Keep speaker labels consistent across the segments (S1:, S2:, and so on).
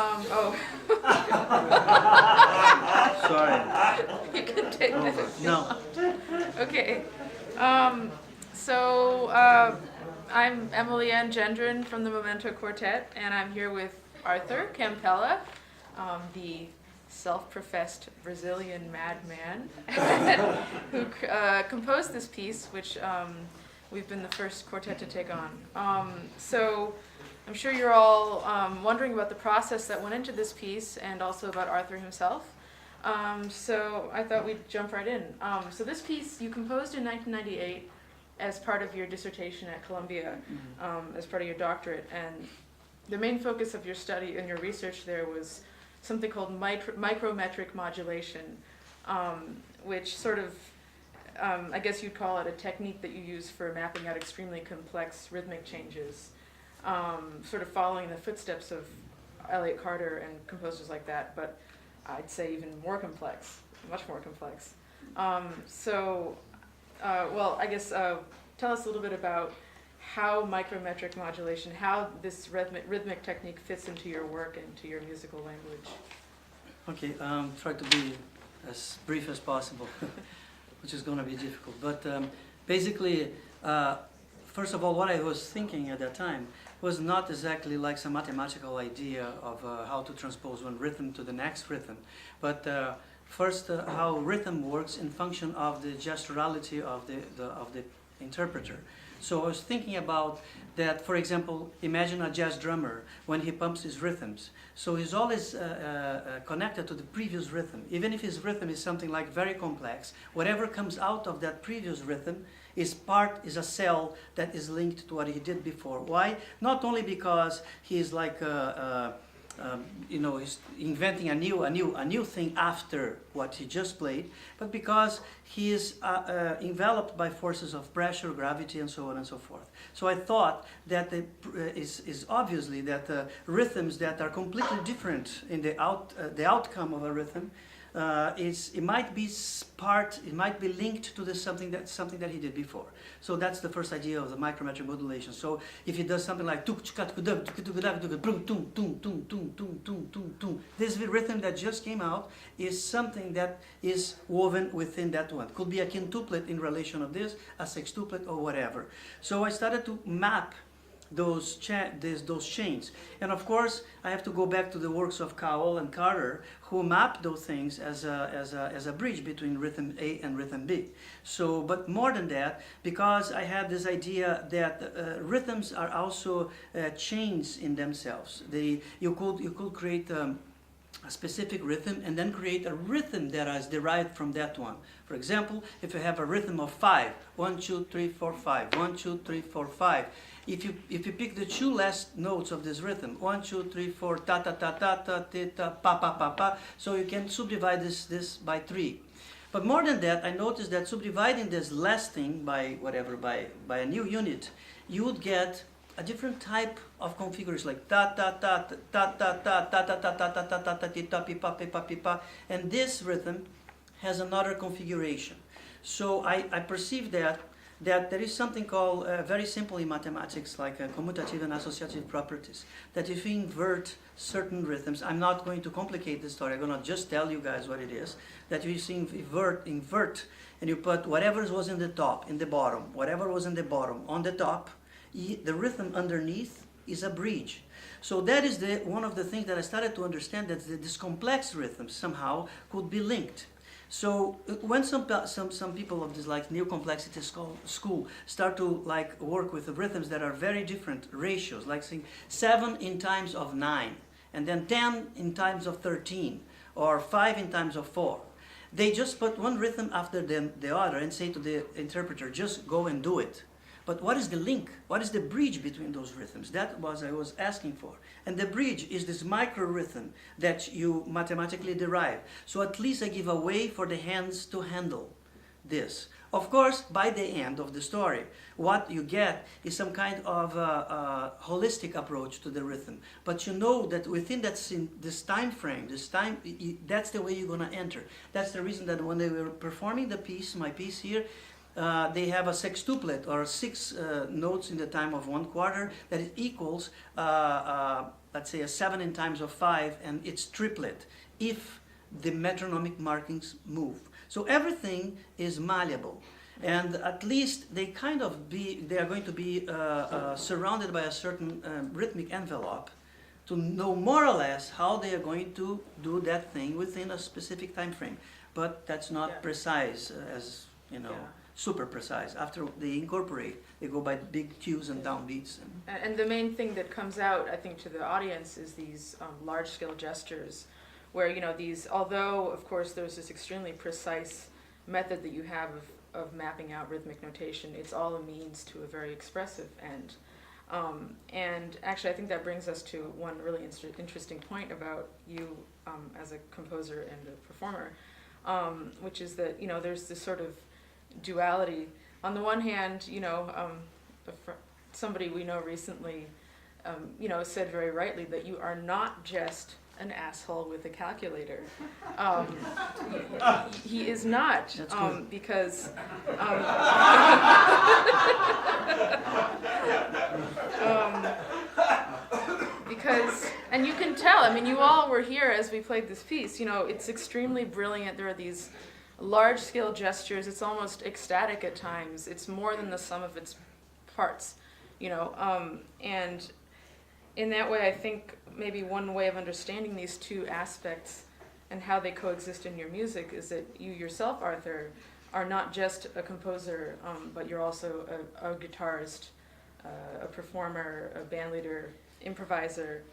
S1: Oh.
S2: Sorry.
S1: You can take that if you
S2: No.
S1: want. Okay. I'm Emilie-Anne Gendron from the Momenta Quartet, and I'm here with Arthur Kampela, the self-professed Brazilian madman who composed this piece, which we've been the first quartet to take on. So I'm sure you're all wondering about the process that went into this piece and also about Arthur himself. So I thought we'd jump right in. So this piece you composed in 1998 as part of your dissertation at Columbia, as part of your doctorate. And the main focus of your study and your research there was something called micrometric modulation, which sort of, I guess you'd call it a technique that you use for mapping out extremely complex rhythmic changes, sort of following the footsteps of Elliott Carter and composers like that, but I'd say even more complex, much more complex. Well, I guess tell us a little bit about how micrometric modulation, how this rhythmic technique fits into your work and to your musical language.
S2: Okay, try to be as brief as possible, which is going to be difficult. But basically, first of all, what I was thinking at that time was not exactly like some mathematical idea of how to transpose one rhythm to the next rhythm, but first how rhythm works in function of the gesturality of the interpreter. So I was thinking about that, for example, imagine a jazz drummer when he pumps his rhythms. So he's always connected to the previous rhythm. Even if his rhythm is something like very complex, whatever comes out of that previous rhythm is a cell that is linked to what he did before. Why? Not only because he is like he's inventing a new thing after what he just played, but because he is enveloped by forces of pressure, gravity, and so on and so forth. So I thought that is obviously that rhythms that are completely different in the outcome of a rhythm. It might be linked to something that he did before. So that's the first idea of the micrometric modulation. So if he does something like this rhythm that just came out is something that is woven within that one. Could be a quintuplet in relation of this, a sextuplet, or whatever. So I started to map those chains, and of course I have to go back to the works of Cowell and Carter, who mapped those things as a bridge between rhythm A and rhythm B. So, but more than that, because I had this idea that rhythms are also chains in themselves. You could create a specific rhythm and then create a rhythm that is derived from that one. For example, if you have a rhythm of 5, 1, 2, 3, 4, 5, 1, 2, 3, 4, 5. If you pick the two last notes of this rhythm, 1, 2, 3, 4, ta ta ta ta ta ta pa pa pa pa, so you can subdivide this by 3. But more than that, I noticed that subdividing this last thing by a new unit, you would get a different type of configuration, like ta ta ta ta ta ta ta ta ta ta ta ta ta ta ta pi pa pi pa pi pa, and this rhythm has another configuration. So I perceive that there is something called, very simple in mathematics, like commutative and associative properties, that if you invert certain rhythms, I'm not going to complicate the story, I'm going to just tell you guys what it is, that you see invert, and you put whatever was in the top, in the bottom, whatever was in the bottom, on the top, the rhythm underneath is a bridge. So that is one of the things that I started to understand, that this complex rhythm somehow could be linked. So when some people of this like new complexity school start to like work with the rhythms that are very different ratios, like saying 7 in times of 9, and then 10 in times of 13, or 5 in times of 4, they just put one rhythm after the other and say to the interpreter, just go and do it. But what is the link? What is the bridge between those rhythms? That was I was asking for. And the bridge is this micro rhythm that you mathematically derive. So at least I give a way for the hands to handle this. Of course, by the end of the story, what you get is some kind of holistic approach to the rhythm. But you know that within this time frame, that's the way you're going to enter. That's the reason that when they were performing my piece here, they have a sextuplet, or 6 notes in the time of 1 quarter, that it equals let's say a 7 in times of 5, and it's triplet if the metronomic markings move. So everything is malleable, and at least they are going to be surrounded by a certain rhythmic envelope to know more or less how they are going to do that thing within a specific time frame. But that's not precise, as you know, super precise. After they incorporate, they go by big cues and downbeats.
S1: And the main thing that comes out, I think, to the audience is these large-scale gestures, where, you know, these, although, of course, there's this extremely precise method that you have of mapping out rhythmic notation, it's all a means to a very expressive end. And actually, I think that brings us to one really interesting point about you as a composer and a performer, which is that, you know, there's this sort of duality. On the one hand, you know, somebody we know recently, you know, said very rightly that you are not just an asshole with a calculator. He is not, because because, and you can tell, I mean, you all were here as we played this piece, you know, it's extremely brilliant. There are these large-scale gestures. It's almost ecstatic at times. It's more than the sum of its parts, you know, and in that way, I think maybe one way of understanding these two aspects and how they coexist in your music is that you yourself, Arthur, are not just a composer, but you're also a guitarist, a performer, a band leader, improviser.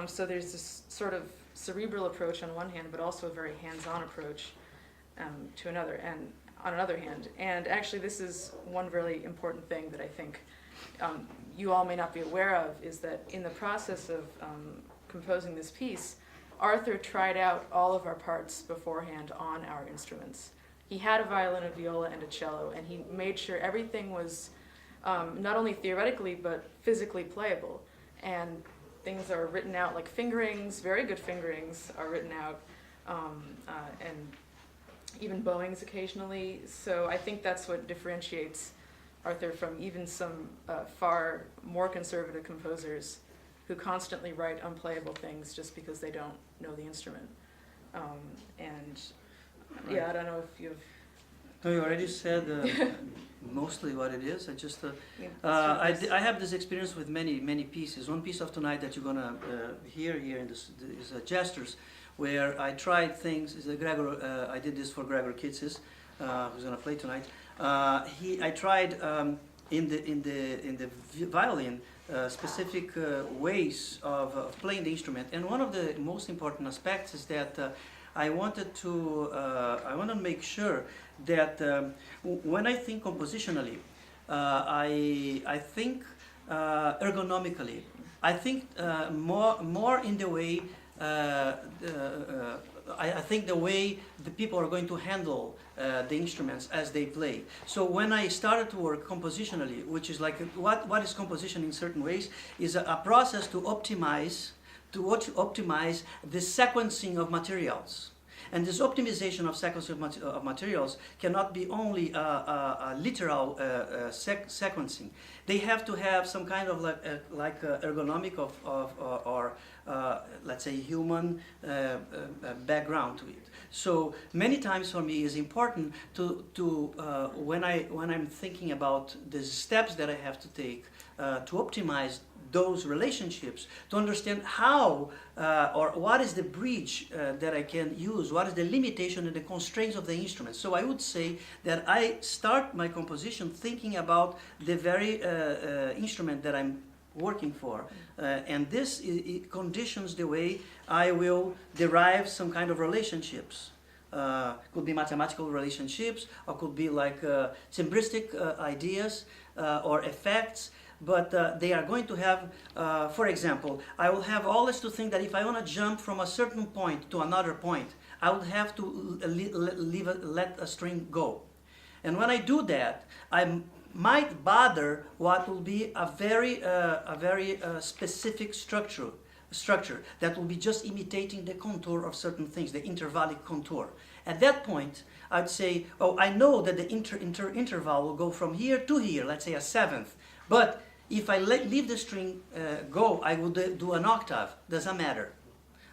S1: So there's this sort of cerebral approach on one hand, but also a very hands-on approach to another, and on another hand. And actually, this is one really important thing that I think you all may not be aware of, is that in the process of composing this piece, Arthur tried out all of our parts beforehand on our instruments. He had a violin, a viola, and a cello, and he made sure everything was not only theoretically, but physically playable. And things are written out, like fingerings, very good fingerings are written out, and even bowings occasionally. So I think that's what differentiates Arthur from even some far more conservative composers who constantly write unplayable things just because they don't know the instrument. And yeah, I don't know if you've...
S2: No, you already said mostly what it is. I just I have this experience with many pieces. One piece of tonight that you're gonna hear here in this is Gestures, where I tried things. Is Gregor? I did this for Gregor Kitsis, who's gonna play tonight. I tried in the violin specific ways of playing the instrument, and one of the most important aspects is that I wanted to make sure that when I think compositionally, I think ergonomically. I think more in the way I think the way the people are going to handle the instruments as they play. So when I started to work compositionally, which is like what is composition in certain ways, is a process to optimize the sequencing of materials. And this optimization of sequencing of materials cannot be only a literal sequencing. They have to have some kind of like ergonomic or let's say human background to it. So many times for me is important to when I'm thinking about the steps that I have to take to optimize those relationships, to understand how or what is the bridge that I can use, what is the limitation and the constraints of the instrument. So I would say that I start my composition thinking about the very instrument that I'm working for, and this it conditions the way I will derive some kind of relationships. Could be mathematical relationships, or could be like timbristic ideas or effects. But they are going to have, for example, I will have always to think that if I want to jump from a certain point to another point, I would have to let a string go. And when I do that, I might bother what will be a very specific structure that will be just imitating the contour of certain things, the intervallic contour. At that point, I'd say, oh, I know that the interval will go from here to here, let's say a seventh. But If I leave the string go, I would do an octave. Doesn't matter,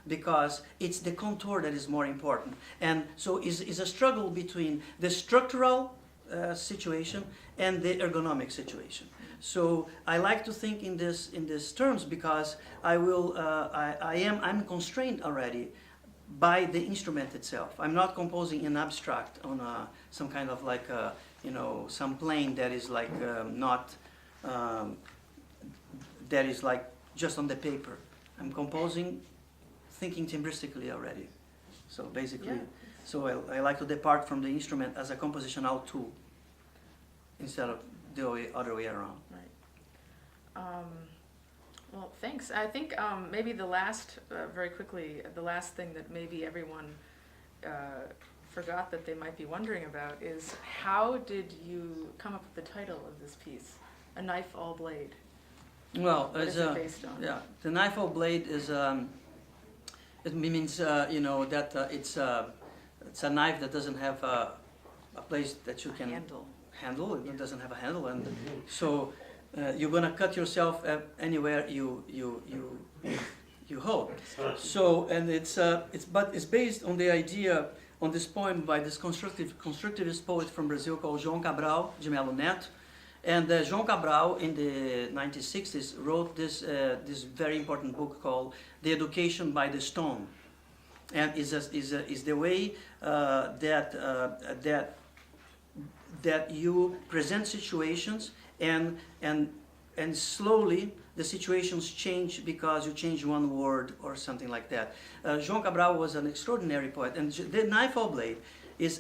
S2: because it's the contour that is more important. And so it's a struggle between the structural situation and the ergonomic situation. So I like to think in this terms, because I'm constrained already by the instrument itself. I'm not composing in abstract on some kind of like some plane that is like not that is like just on the paper. I'm composing thinking timbristically already. So basically, so I like to depart from the instrument as a compositional tool instead of the other way around.
S1: Right. Well, thanks. I think maybe the last, very quickly, the last thing that maybe everyone forgot that they might be wondering about is, how did you come up with the title of this piece, A Knife All Blade?
S2: Well,
S1: what is it based on?
S2: Yeah, the knife all blade is it means that it's a knife that doesn't have a place that you can handle. It doesn't have a handle, and so you're gonna cut yourself anywhere you hold. So, and it's based on the idea, on this poem by this constructivist poet from Brazil called João Cabral de Melo Neto. And João Cabral in the 1960s wrote this very important book called The Education by the Stone, and is the way that you present situations and slowly the situations change because you change one word or something like that. João Cabral was an extraordinary poet, and the knife all blade is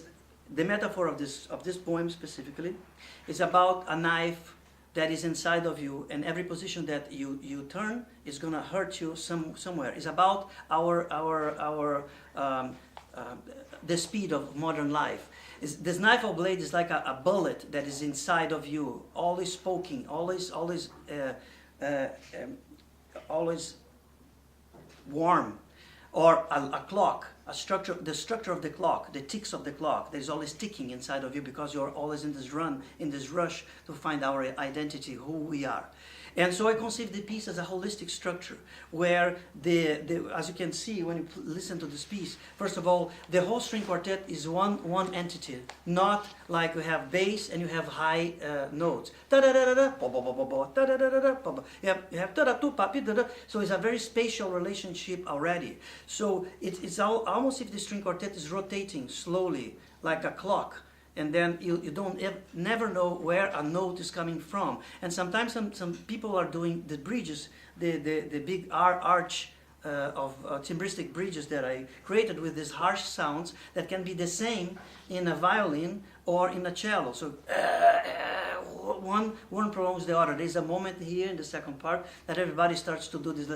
S2: the metaphor of this poem specifically. Is about a knife that is inside of you, and every position that you turn is gonna hurt you somewhere. It's about the speed of modern life. This knife or blade is like a bullet that is inside of you, always poking, always warm, or a clock. The structure of the clock, the ticks of the clock, that is always ticking inside of you because you're always in this rush to find our identity, who we are. And so I conceived the piece as a holistic structure, where as you can see when you listen to this piece, first of all, the whole string quartet is one entity, not like you have bass and you have high notes. You have so it's a very spatial relationship already. So it's almost if the string quartet is rotating slowly like a clock. And then you never know where a note is coming from. And sometimes some people are doing the bridges, the big arch of timbristic bridges that I created with these harsh sounds that can be the same in a violin or in a cello. So one prolongs the other. There's a moment here in the second part that everybody starts to do this,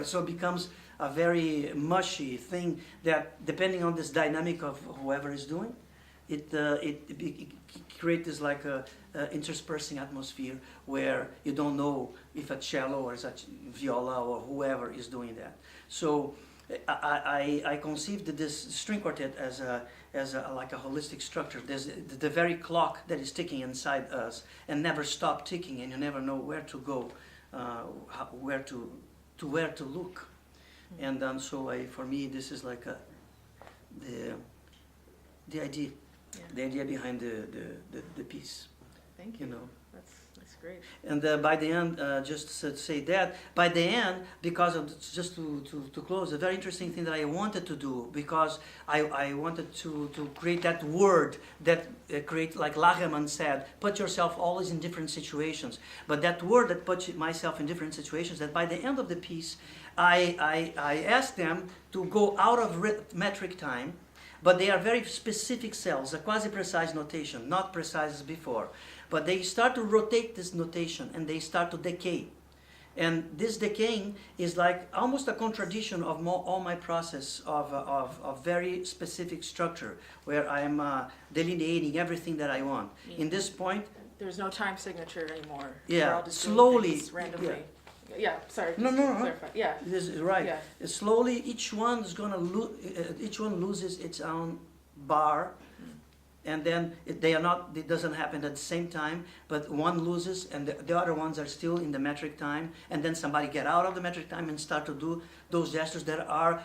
S2: so it becomes a very mushy thing that, depending on this dynamic of whoever is doing, it creates this like a interspersing atmosphere where you don't know if a cello or a viola or whoever is doing that. So I conceived this string quartet as like a holistic structure. There's the very clock that is ticking inside us and never stop ticking, and you never know where to go, where to look. And so for me, this is like the idea, the idea behind the piece.
S1: Thank you. That's great.
S2: And by the end, just to say that, by the end, because of, just to close, a very interesting thing that I wanted to do, because I wanted to create that word that create, like Lagerman said, put yourself always in different situations. But that word that puts myself in different situations, that by the end of the piece, I asked them to go out of metric time, but they are very specific cells, a quasi-precise notation, not precise as before. But they start to rotate this notation and they start to decay. And this decaying is like almost a contradiction of all my process of very specific structure, where I am delineating everything that I want. In this point,
S1: there's no time signature anymore.
S2: Yeah, slowly.
S1: Randomly. Yeah, sorry.
S2: No.
S1: Clarify. Yeah.
S2: This is right.
S1: Yeah.
S2: Slowly, each one loses its own bar, and then it doesn't happen at the same time, but one loses and the other ones are still in the metric time, and then somebody get out of the metric time and start to do those gestures that are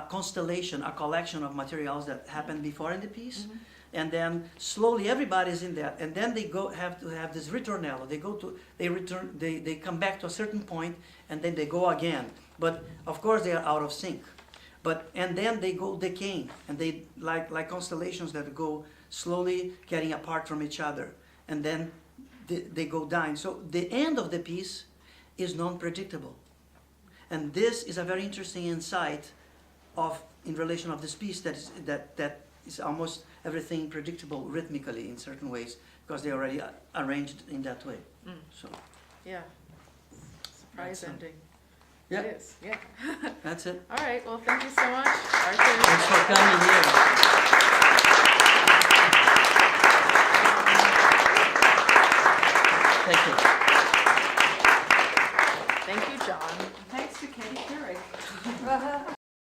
S2: constellation, a collection of materials that happened before in the piece.
S1: Mm-hmm.
S2: And then slowly everybody's in that, and then they have to have this ritornello. They come back to a certain point, and then they go again. But of course they are out of sync. And then they go decaying, and they like constellations that go slowly getting apart from each other, and then they go down. So the end of the piece is non-predictable, and this is a very interesting insight in relation of this piece that is almost everything predictable rhythmically in certain ways because they already arranged in that way. So
S1: Yeah. Surprise ending.
S2: yeah,
S1: It is. Yeah.
S2: that's it.
S1: All right. Well, thank you so much, Arthur.
S2: Thanks for coming here. Thank you.
S1: Thank you, John.
S3: Thanks to Katie Couric.